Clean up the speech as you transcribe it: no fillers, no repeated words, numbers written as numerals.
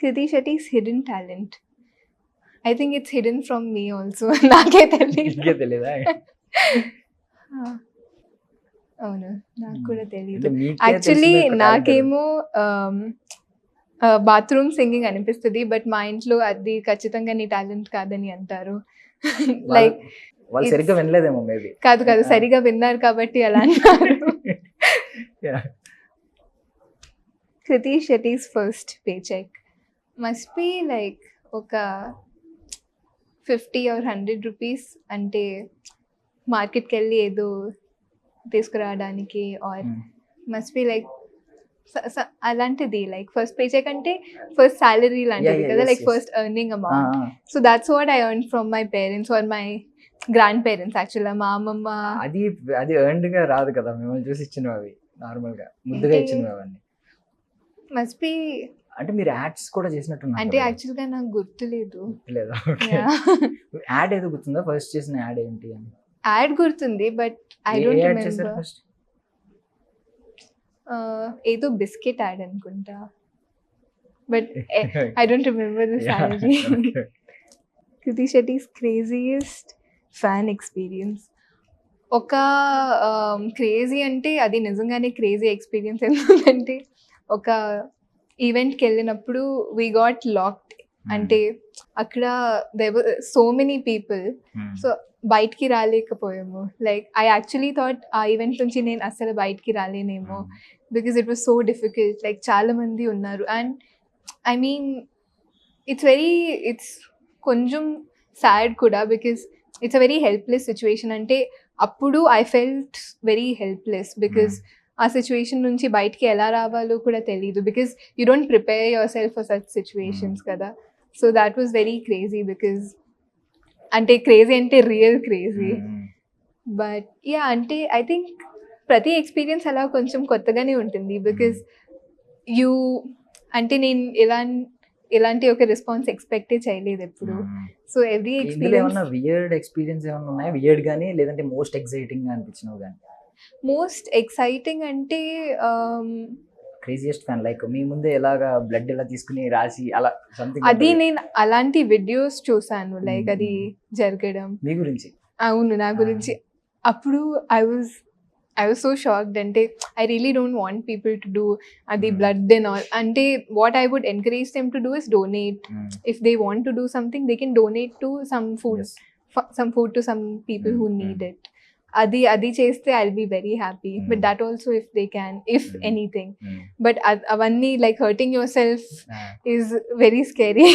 Kriti Shetty's hidden talent. I think it's hidden from me also. నాకే తెలియదు. నీకే తెలీదా? అవును, నాకు కూడా తెలియదు. అంటే మీకే యాక్చువల్లీ తెలిసిన ఒక talent నాకేమో బాత్రూమ్ సింగింగ్ అనిపిస్తుంది, బట్ మా ఇంట్లో అది ఖచ్చితంగా నీ టాలెంట్ కాదని అంటారు. లైక్ వాళ్ళు సరిగ్గా వినలేదేమో మేబీ. కాదు సరిగా విన్నారు కాబట్టి అలా అన్నారు. Kriti Shetty's first paycheck must be like ఒక 50 or 100 రూపీస్, అంటే మార్కెట్కి వెళ్ళి ఏదో తీసుకురావడానికి, ఆర్ మస్ట్ బి లైక్ అలాంటిది. లైక్ ఫస్ట్ పేచెక్ అంటే ఫస్ట్ సాలరీ లాంటిది కదా, like first earning amount. So that's what I earn from my parents or my grandparents. యాక్చువల్గా మా అమ్మమ్మ అది ఎర్న్డ్ గా రాదు కదా, మిమ్మల్ని చూసి ఇచ్చినవి అవి నార్మల్ గా ముద్దుగా ఇచ్చినవి అవన్నీ. మస్ట్ బి అంటే మీరు యాడ్స్ కూడా చేసినట్టున్నారు అంటే యాక్చువల్గా నాకు గుర్తులేదు. లేదా? యాడ్ ఏదో గుర్తుందా? ఫస్ట్ చేసిన యాడ్ ఏంటి అని? యాడ్ గుర్తుంది, but I don't remember. First ఏదో బిస్కెట్ యాడ్ అనుకుంటా, but I don't remember the salary. Kriti Shetty's craziest fan experience. ఒక క్రేజీ అంటే అది నిజంగానే క్రేజీ ఎక్స్పీరియన్స్. ఎందుకంటే ఒక ఈవెంట్కి వెళ్ళినప్పుడు వీ గాట్ లాక్డ్. అంటే అక్కడ there so many people, so బయటికి రాలేకపోయాము. లైక్ ఐ యాక్చువల్లీ థాట్ ఆ ఈవెంట్ నుంచి నేను అసలు బయటికి రాలేనేమో, because it was so difficult. Like చాలా మంది ఉన్నారు, అండ్ ఐ మీన్ ఇట్స్ కొంచెం సాడ్ కూడా, because it's a very helpless situation. అంటే అప్పుడు I felt very helpless, because ఆ సిచ్యువేషన్ నుంచి బయటికి ఎలా రావాలో కూడా తెలీదు, because you don't prepare yourself for such situations కదా. So that was very crazy, because అంటే క్రేజీ అంటే రియల్ క్రేజీ. బట్ యా, అంటే ఐ థింక్ ప్రతి ఎక్స్పీరియన్స్ అలా కొంచెం కొత్తగానే ఉంటుంది, బికాజ్ యూ అంటే నేను ఇలాంటి ఒక రెస్పాన్స్ ఎక్స్పెక్టే చేయలేదు ఎప్పుడు. So every experience. Weird experience ఏమైనా ఉన్నాయా? వియర్డ్ గానీ లేదంటే మోస్ట్ ఎక్సైటింగ్ గా అనిపించినవి కానీ? మోస్ట్ ఎక్సైటింగ్ అంటే క్రేజియస్ట్ ఫ్యాన్, లైక్ మీ ముందే ఎలాగా బ్లడ్ ఎలా తీసుకుని రాసి అలా సంథింగ్. అది నేను అలాంటి వీడియోస్ చూసాను, లైక్ అది జరగడం. మీ గురించి? అవును, నా గురించి. అప్పుడు ఐ వాజ్ సో షాక్డ్. అంటే I really don't want people to do అది బ్లడ్ అండ్ ఆల్. అంటే what I would encourage them to do is donate. If they want to do something they can donate to some food to some people who need it. అది చేస్తే I will be very happy. But that also if they can, if anything. But అవన్నీ like hurting yourself is very scary.